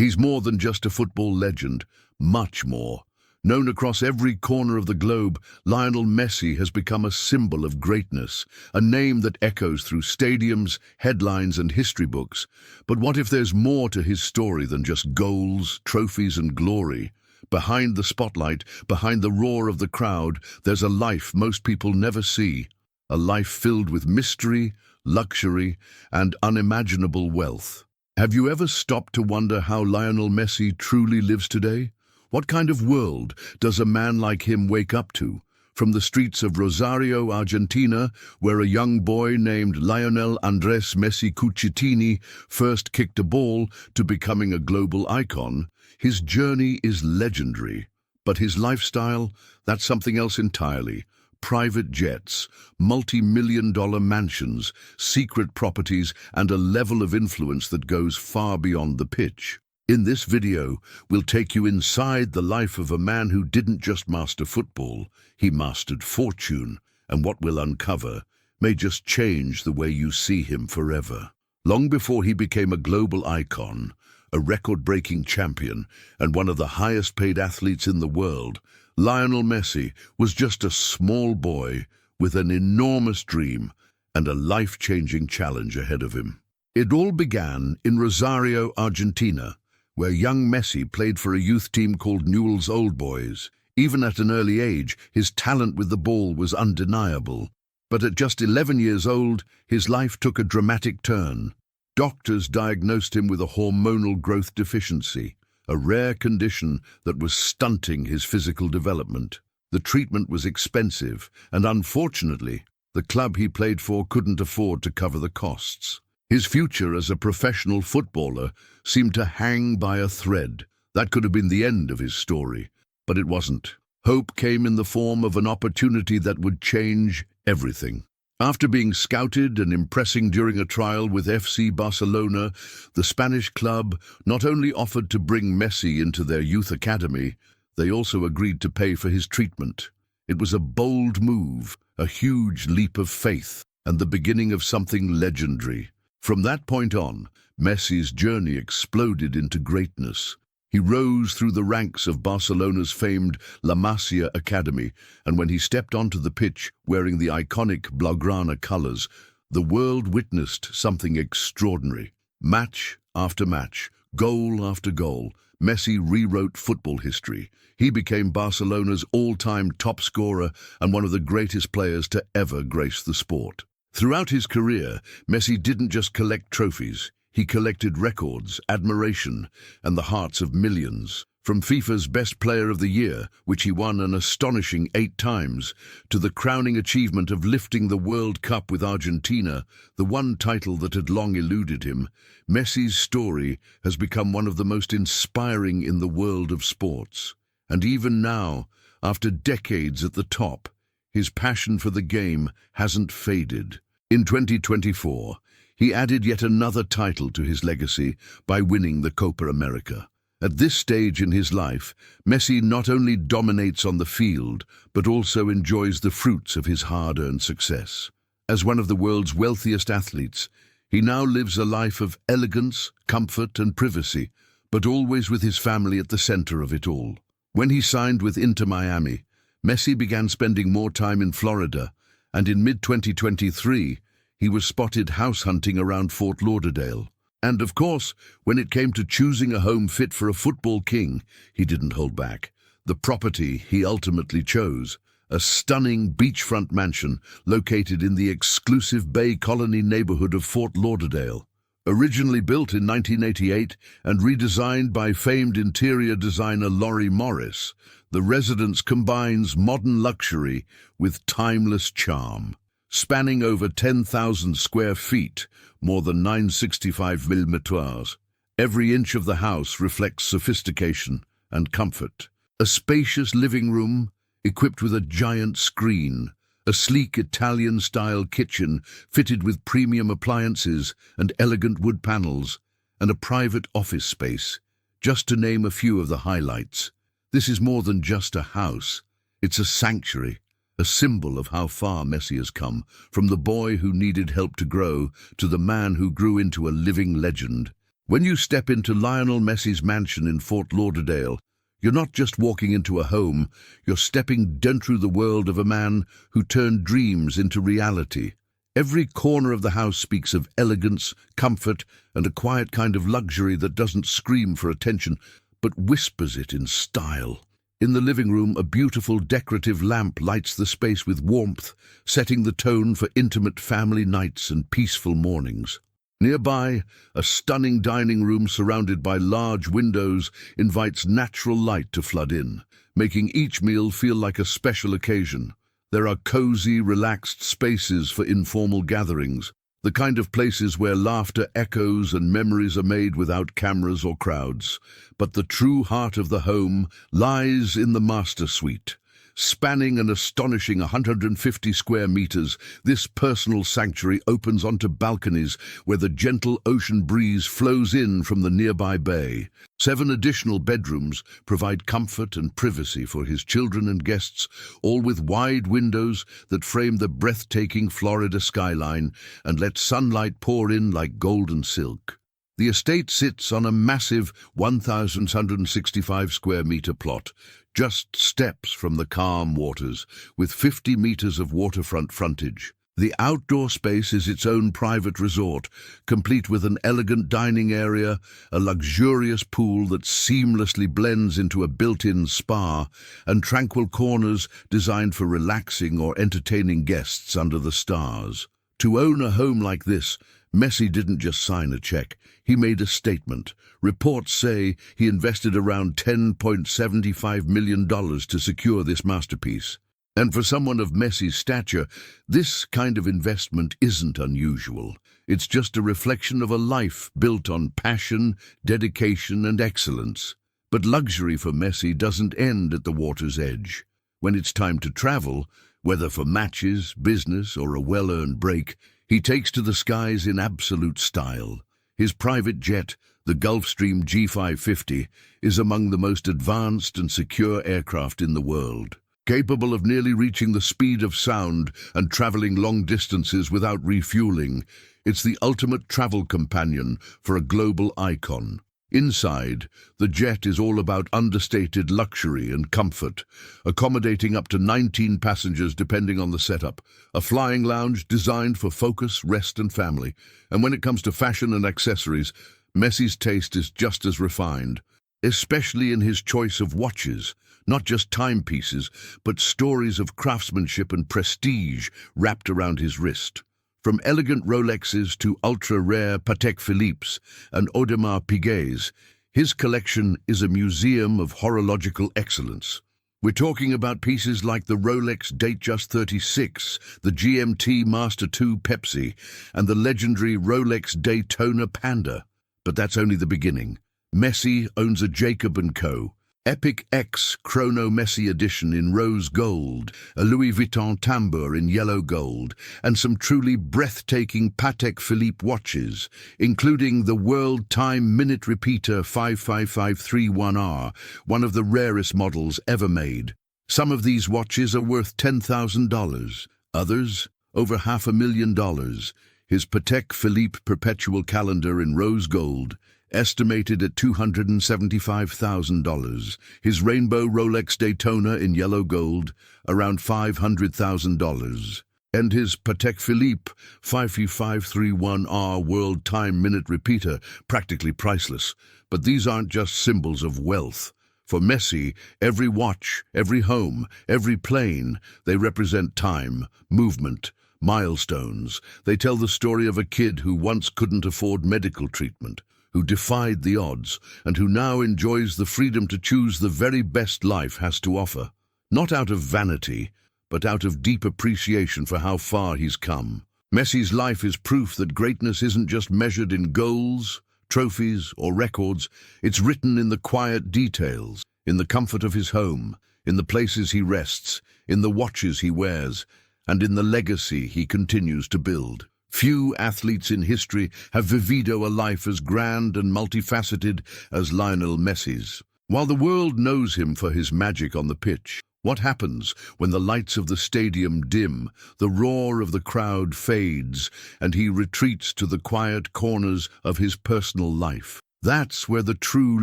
He's more than just a football legend, much more. Known across every corner of the globe, Lionel Messi has become a symbol of greatness, a name that echoes through stadiums, headlines, and history books. But what if there's more to his story than just goals, trophies, and glory? Behind the spotlight, behind the roar of the crowd, there's a life most people never see. A life filled with mystery, luxury, and unimaginable wealth. Have you ever stopped to wonder how Lionel Messi truly lives today? What kind of world does a man like him wake up to? From the streets of Rosario, Argentina, where a young boy named Lionel Andres Messi Cucitini first kicked a ball, to becoming a global icon, his journey is legendary. But his lifestyle, that's something else entirely. Private jets, multi-million-dollar mansions, secret properties, and a level of influence that goes far beyond the pitch. In this video, we'll take you inside the life of a man who didn't just master football, he mastered fortune, and what we'll uncover may just change the way you see him forever. Long before he became a global icon, a record-breaking champion, and one of the highest-paid athletes in the world, Lionel Messi was just a small boy with an enormous dream and a life-changing challenge ahead of him. It all began in Rosario, Argentina, where young Messi played for a youth team called Newell's Old Boys. Even at an early age, his talent with the ball was undeniable. But at just 11 years old, his life took a dramatic turn. Doctors diagnosed him with a hormonal growth deficiency, a rare condition that was stunting his physical development. The treatment was expensive, and unfortunately, the club he played for couldn't afford to cover the costs. His future as a professional footballer seemed to hang by a thread. That could have been the end of his story, but it wasn't. Hope came in the form of an opportunity that would change everything. After being scouted and impressing during a trial with FC Barcelona, the Spanish club not only offered to bring Messi into their youth academy, they also agreed to pay for his treatment. It was a bold move, a huge leap of faith, and the beginning of something legendary. From that point on, Messi's journey exploded into greatness. He rose through the ranks of Barcelona's famed La Masia Academy, and when he stepped onto the pitch wearing the iconic Blaugrana colors, the world witnessed something extraordinary. Match after match, goal after goal, Messi rewrote football history. He became Barcelona's all-time top scorer and one of the greatest players to ever grace the sport. Throughout his career, Messi didn't just collect trophies. He collected records, admiration, and the hearts of millions. From FIFA's Best Player of the Year, which he won an astonishing 8 times, to the crowning achievement of lifting the World Cup with Argentina, the one title that had long eluded him, Messi's story has become one of the most inspiring in the world of sports. And even now, after decades at the top, his passion for the game hasn't faded. In 2024, he added yet another title to his legacy by winning the Copa America. At this stage in his life, Messi not only dominates on the field, but also enjoys the fruits of his hard-earned success. As one of the world's wealthiest athletes, he now lives a life of elegance, comfort, and privacy, but always with his family at the center of it all. When he signed with Inter Miami, Messi began spending more time in Florida, and in mid-2023, he was spotted house hunting around Fort Lauderdale. And of course, when it came to choosing a home fit for a football king, he didn't hold back. The property he ultimately chose, a stunning beachfront mansion located in the exclusive Bay Colony neighborhood of Fort Lauderdale. Originally built in 1988 and redesigned by famed interior designer Laurie Morris, the residence combines modern luxury with timeless charm. Spanning over 10,000 square feet, more than 965 mm², every inch of the house reflects sophistication and comfort. A spacious living room, equipped with a giant screen, a sleek Italian-style kitchen fitted with premium appliances and elegant wood panels, and a private office space, just to name a few of the highlights. This is more than just a house. It's a sanctuary, a symbol of how far Messi has come, from the boy who needed help to grow to the man who grew into a living legend. When you step into Lionel Messi's mansion in Fort Lauderdale, you're not just walking into a home, you're stepping into the world of a man who turned dreams into reality. Every corner of the house speaks of elegance, comfort, and a quiet kind of luxury that doesn't scream for attention, but whispers it in style. In the living room, a beautiful decorative lamp lights the space with warmth, setting the tone for intimate family nights and peaceful mornings. Nearby, a stunning dining room surrounded by large windows invites natural light to flood in, making each meal feel like a special occasion. There are cozy, relaxed spaces for informal gatherings, the kind of places where laughter echoes and memories are made without cameras or crowds. But the true heart of the home lies in the master suite. Spanning an astonishing 150 square meters, this personal sanctuary opens onto balconies where the gentle ocean breeze flows in from the nearby bay. 7 additional bedrooms provide comfort and privacy for his children and guests, all with wide windows that frame the breathtaking Florida skyline and let sunlight pour in like golden silk. The estate sits on a massive 1,165 square meter plot, just steps from the calm waters, with 50 meters of waterfront frontage. The outdoor space is its own private resort, complete with an elegant dining area, a luxurious pool that seamlessly blends into a built-in spa, and tranquil corners designed for relaxing or entertaining guests under the stars. To own a home like this, Messi didn't just sign a check, he made a statement. Reports say he invested around $10.75 million to secure this masterpiece. And for someone of Messi's stature, this kind of investment isn't unusual. It's just a reflection of a life built on passion, dedication, and excellence. But luxury for Messi doesn't end at the water's edge. When it's time to travel, whether for matches, business, or a well-earned break, he takes to the skies in absolute style. His private jet, the Gulfstream G550, is among the most advanced and secure aircraft in the world. Capable of nearly reaching the speed of sound and traveling long distances without refueling, it's the ultimate travel companion for a global icon. Inside, the jet is all about understated luxury and comfort, accommodating up to 19 passengers depending on the setup, a flying lounge designed for focus, rest and family. And when it comes to fashion and accessories, Messi's taste is just as refined, especially in his choice of watches, not just timepieces, but stories of craftsmanship and prestige wrapped around his wrist. From elegant Rolexes to ultra-rare Patek Philippe's and Audemars Piguet's, his collection is a museum of horological excellence. We're talking about pieces like the Rolex Datejust 36, the GMT Master 2 Pepsi, and the legendary Rolex Daytona Panda. But that's only the beginning. Messi owns a Jacob & Co. Epic X Chrono Messi edition in rose gold, a Louis Vuitton tambour in yellow gold, and some truly breathtaking Patek Philippe watches, including the World Time Minute Repeater 55531R, one of the rarest models ever made. Some of these watches are worth $10,000, others over $500,000. His Patek Philippe perpetual calendar in rose gold, estimated at $275,000. His rainbow Rolex Daytona in yellow gold, around $500,000. And his Patek Philippe 55531R World Time Minute Repeater, practically priceless. But these aren't just symbols of wealth. For Messi, every watch, every home, every plane, they represent time, movement, milestones. They tell the story of a kid who once couldn't afford medical treatment, who defied the odds, and who now enjoys the freedom to choose the very best life has to offer. Not out of vanity, but out of deep appreciation for how far he's come. Messi's life is proof that greatness isn't just measured in goals, trophies, or records. It's written in the quiet details, in the comfort of his home, in the places he rests, in the watches he wears, and in the legacy he continues to build. Few athletes in history have vivido a life as grand and multifaceted as Lionel Messi's. While the world knows him for his magic on the pitch, What happens when the lights of the stadium dim, the roar of the crowd fades, and he retreats to the quiet corners of his personal life? That's where the true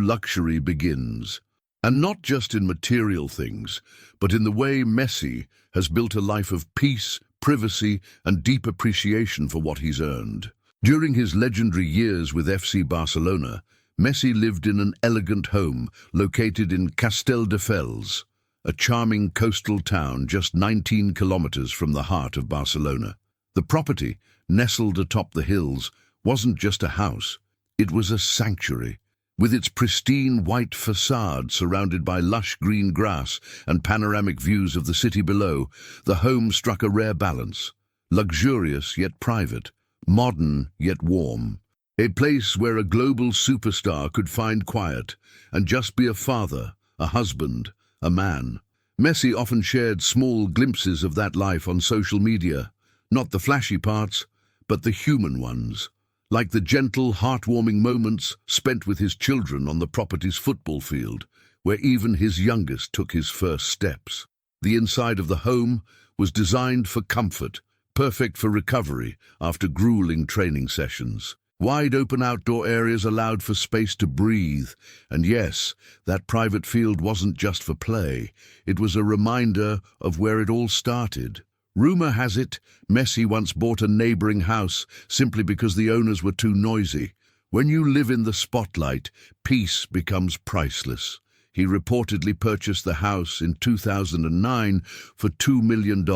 luxury begins. And not just in material things, but in the way Messi has built a life of peace, privacy, and deep appreciation for what he's earned. During his legendary years with FC Barcelona, Messi lived in an elegant home located in Castelldefels, a charming coastal town just 19 kilometers from the heart of Barcelona. The property, nestled atop the hills, wasn't just a house, it was a sanctuary. With its pristine white facade surrounded by lush green grass and panoramic views of the city below, the home struck a rare balance, luxurious yet private, modern yet warm. A place where a global superstar could find quiet and just be a father, a husband, a man. Messi often shared small glimpses of that life on social media, not the flashy parts, but the human ones, like the gentle, heartwarming moments spent with his children on the property's football field, where even his youngest took his first steps. The inside of the home was designed for comfort, perfect for recovery after grueling training sessions. Wide-open outdoor areas allowed for space to breathe, and yes, that private field wasn't just for play, it was a reminder of where it all started. Rumor has it, Messi once bought a neighboring house simply because the owners were too noisy. When you live in the spotlight, peace becomes priceless. He reportedly purchased the house in 2009 for $2 million,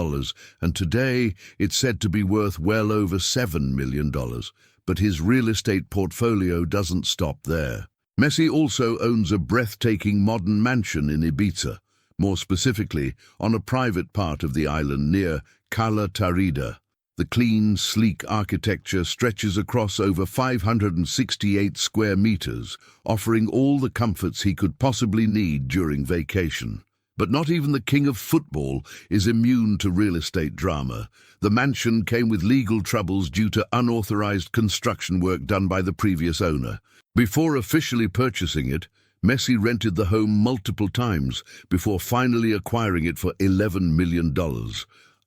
and today it's said to be worth well over $7 million. But his real estate portfolio doesn't stop there. Messi also owns a breathtaking modern mansion in Ibiza, more specifically on a private part of the island near Cala Tarida. The clean, sleek architecture stretches across over 568 square meters, offering all the comforts he could possibly need during vacation. But not even the king of football is immune to real estate drama. The mansion came with legal troubles due to unauthorized construction work done by the previous owner. Before officially purchasing it, Messi rented the home multiple times before finally acquiring it for $11 million,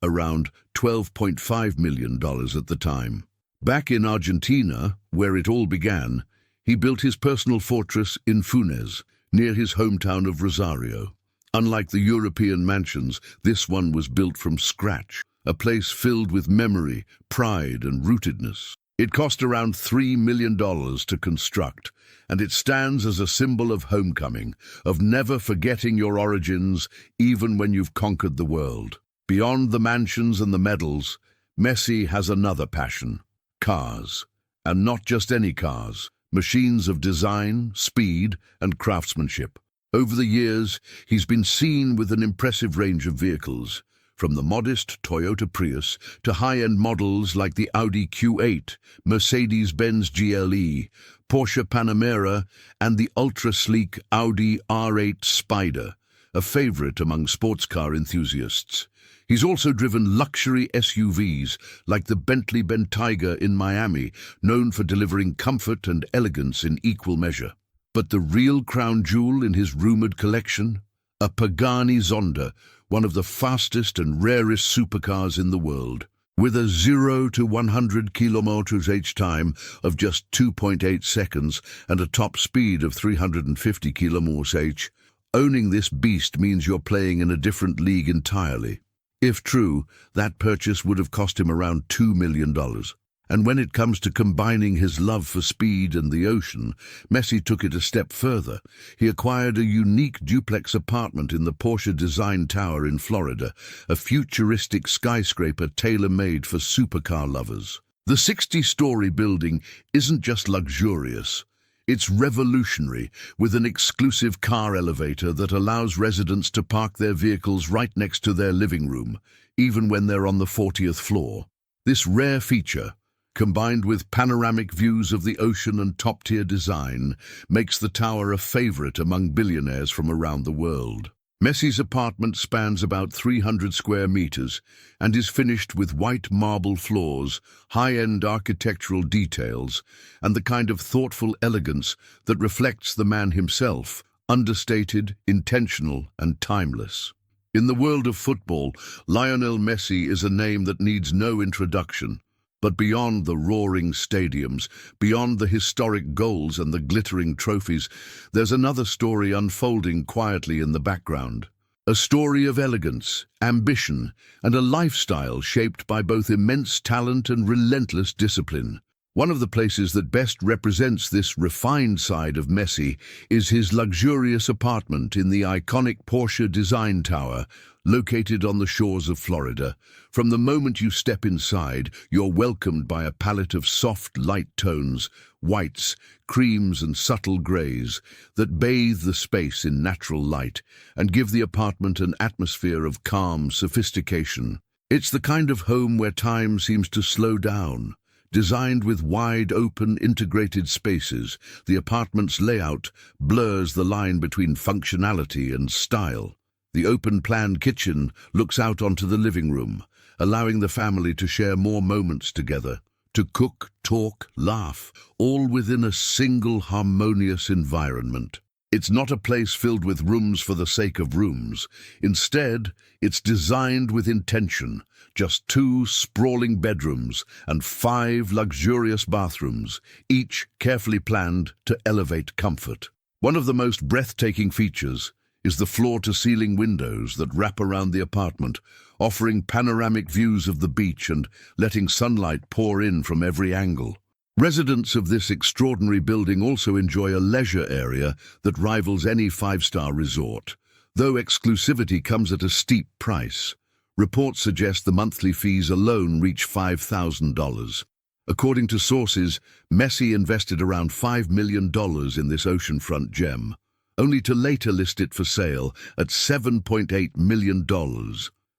around $12.5 million at the time. Back in Argentina, where it all began, he built his personal fortress in Funes, near his hometown of Rosario. Unlike the European mansions, this one was built from scratch, a place filled with memory, pride, and rootedness. It cost around $3 million to construct, and it stands as a symbol of homecoming, of never forgetting your origins, even when you've conquered the world. Beyond the mansions and the medals, Messi has another passion: cars. And not just any cars, machines of design, speed, and craftsmanship. Over the years, he's been seen with an impressive range of vehicles, from the modest Toyota Prius to high-end models like the Audi Q8, Mercedes-Benz GLE, Porsche Panamera, and the ultra-sleek Audi R8 Spider, a favorite among sports car enthusiasts. He's also driven luxury SUVs like the Bentley Bentayga in Miami, known for delivering comfort and elegance in equal measure. But the real crown jewel in his rumored collection? A Pagani Zonda, one of the fastest and rarest supercars in the world. With a 0 to 100 km/h time of just 2.8 seconds and a top speed of 350 km/h, owning this beast means you're playing in a different league entirely. If true, that purchase would have cost him around $2 million. And when it comes to combining his love for speed and the ocean, Messi took it a step further. He acquired a unique duplex apartment in the Porsche Design Tower in Florida, a futuristic skyscraper tailor-made for supercar lovers. The 60-story building isn't just luxurious. It's revolutionary, with an exclusive car elevator that allows residents to park their vehicles right next to their living room, even when they're on the 40th floor. This rare feature, combined with panoramic views of the ocean and top-tier design, makes the tower a favorite among billionaires from around the world. Messi's apartment spans about 300 square meters and is finished with white marble floors, high-end architectural details, and the kind of thoughtful elegance that reflects the man himself, understated, intentional, and timeless. In the world of football, Lionel Messi is a name that needs no introduction. But beyond the roaring stadiums, beyond the historic goals and the glittering trophies, there's another story unfolding quietly in the background. A story of elegance, ambition, and a lifestyle shaped by both immense talent and relentless discipline. One of the places that best represents this refined side of Messi is his luxurious apartment in the iconic Porsche design tower, located on the shores of Florida. From the moment you step inside, you're welcomed by a palette of soft, light tones, whites, creams, and subtle grays that bathe the space in natural light and give the apartment an atmosphere of calm sophistication. It's the kind of home where time seems to slow down. Designed with wide-open, integrated spaces, the apartment's layout blurs the line between functionality and style. The open-plan kitchen looks out onto the living room, allowing the family to share more moments together, to cook, talk, laugh, all within a single harmonious environment. It's not a place filled with rooms for the sake of rooms. Instead, it's designed with intention. Just 2 sprawling bedrooms and 5 luxurious bathrooms, each carefully planned to elevate comfort. One of the most breathtaking features is the floor-to-ceiling windows that wrap around the apartment, offering panoramic views of the beach and letting sunlight pour in from every angle. Residents of this extraordinary building also enjoy a leisure area that rivals any 5-star resort, though exclusivity comes at a steep price. Reports suggest the monthly fees alone reach $5,000. According to sources, Messi invested around $5 million in this oceanfront gem, only to later list it for sale at $7.8 million.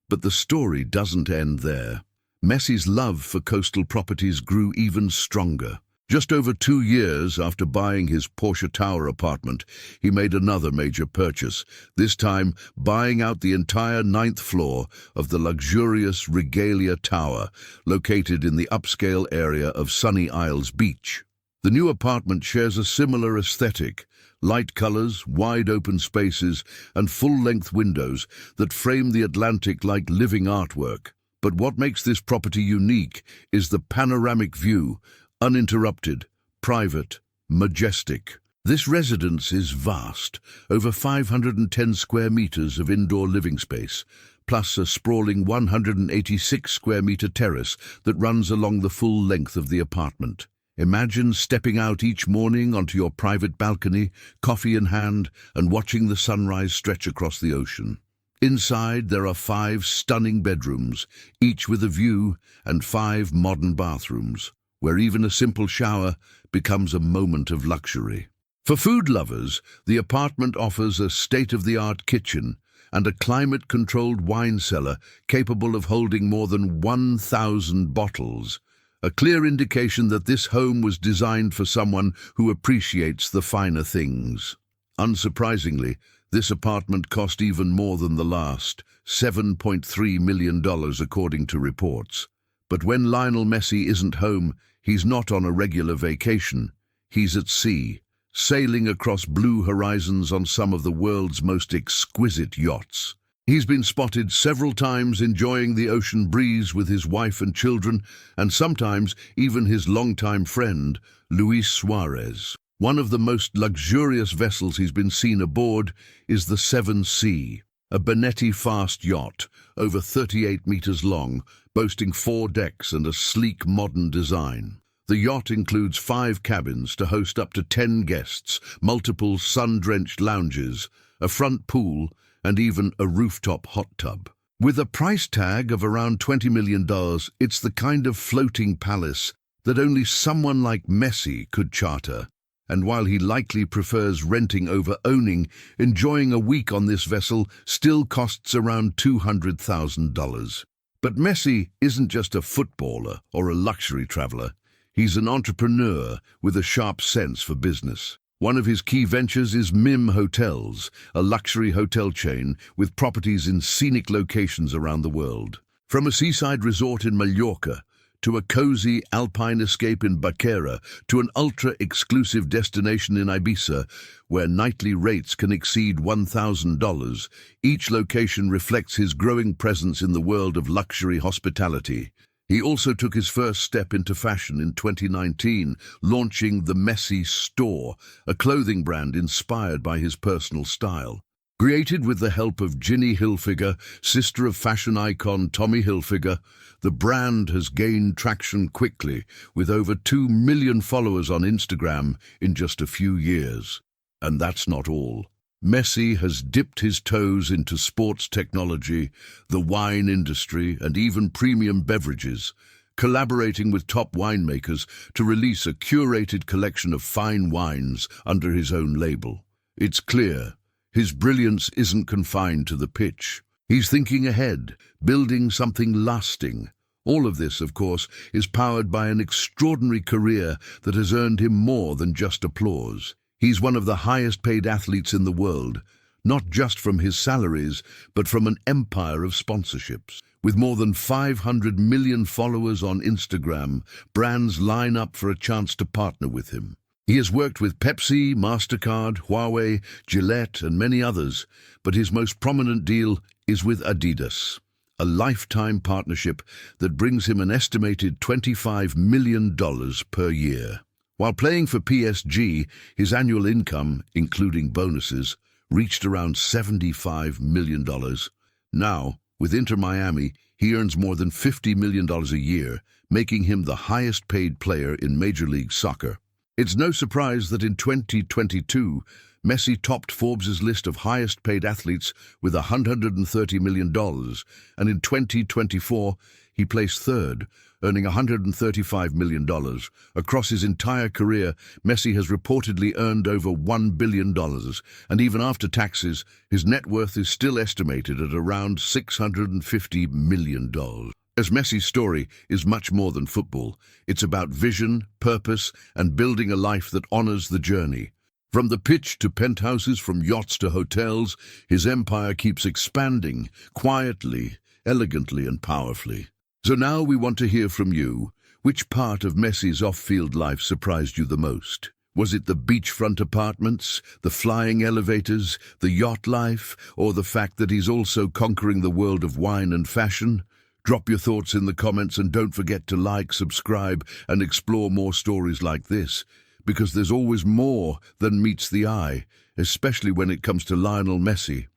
But the story doesn't end there. Messi's love for coastal properties grew even stronger. Just over 2 years after buying his Porsche Tower apartment, he made another major purchase, this time buying out the entire 9th floor of the luxurious Regalia Tower, located in the upscale area of Sunny Isles Beach. The new apartment shares a similar aesthetic, light colors, wide open spaces, and full-length windows that frame the Atlantic like living artwork. But what makes this property unique is the panoramic view, uninterrupted, private, majestic. This residence is vast, over 510 square meters of indoor living space, plus a sprawling 186 square meter terrace that runs along the full length of the apartment. Imagine stepping out each morning onto your private balcony, coffee in hand, and watching the sunrise stretch across the ocean. Inside, there are 5 stunning bedrooms, each with a view, and 5 modern bathrooms, where even a simple shower becomes a moment of luxury. For food lovers, the apartment offers a state-of-the-art kitchen and a climate-controlled wine cellar capable of holding more than 1,000 bottles, a clear indication that this home was designed for someone who appreciates the finer things. Unsurprisingly, this apartment cost even more than the last, $7.3 million according to reports. But when Lionel Messi isn't home, he's not on a regular vacation. He's at sea, sailing across blue horizons on some of the world's most exquisite yachts. He's been spotted several times enjoying the ocean breeze with his wife and children, and sometimes even his longtime friend, Luis Suarez. One of the most luxurious vessels he's been seen aboard is the Seven Sea, a Benetti fast yacht, over 38 meters long, boasting 4 decks and a sleek modern design. The yacht includes 5 cabins to host up to 10 guests, multiple sun-drenched lounges, a front pool, and even a rooftop hot tub. With a price tag of around $20 million, it's the kind of floating palace that only someone like Messi could charter. And while he likely prefers renting over owning, enjoying a week on this vessel still costs around $200,000. But Messi isn't just a footballer or a luxury traveler. He's an entrepreneur with a sharp sense for business. One of his key ventures is MIM Hotels, a luxury hotel chain with properties in scenic locations around the world. From a seaside resort in Mallorca to a cozy alpine escape in Baqueira, to an ultra-exclusive destination in Ibiza, where nightly rates can exceed $1,000, each location reflects his growing presence in the world of luxury hospitality. He also took his first step into fashion in 2019, launching the Messi Store, a clothing brand inspired by his personal style. Created with the help of Ginny Hilfiger, sister of fashion icon Tommy Hilfiger, the brand has gained traction quickly, with over 2 million followers on Instagram in just a few years. And that's not all. Messi has dipped his toes into sports technology, the wine industry, and even premium beverages, collaborating with top winemakers to release a curated collection of fine wines under his own label. It's clear his brilliance isn't confined to the pitch. He's thinking ahead, building something lasting. All of this, of course, is powered by an extraordinary career that has earned him more than just applause. He's one of the highest-paid athletes in the world, not just from his salaries, but from an empire of sponsorships. With more than 500 million followers on Instagram, brands line up for a chance to partner with him. He has worked with Pepsi, MasterCard, Huawei, Gillette, and many others, but his most prominent deal is with Adidas, a lifetime partnership that brings him an estimated $25 million per year. While playing for PSG, his annual income, including bonuses, reached around $75 million. Now, with Inter Miami, he earns more than $50 million a year, making him the highest-paid player in Major League Soccer. It's no surprise that in 2022, Messi topped Forbes' list of highest-paid athletes with $130 million, and in 2024, he placed third, earning $135 million. Across his entire career, Messi has reportedly earned over $1 billion, and even after taxes, his net worth is still estimated at around $650 million. As Messi's story is much more than football. It's about vision, purpose, and building a life that honors the journey. From the pitch to penthouses, from yachts to hotels, his empire keeps expanding, quietly, elegantly, and powerfully. So now we want to hear from you. Which part of Messi's off-field life surprised you the most? Was it the beachfront apartments, the flying elevators, the yacht life, or the fact that he's also conquering the world of wine and fashion? Drop your thoughts in the comments and don't forget to like, subscribe, and explore more stories like this, because there's always more than meets the eye, especially when it comes to Lionel Messi.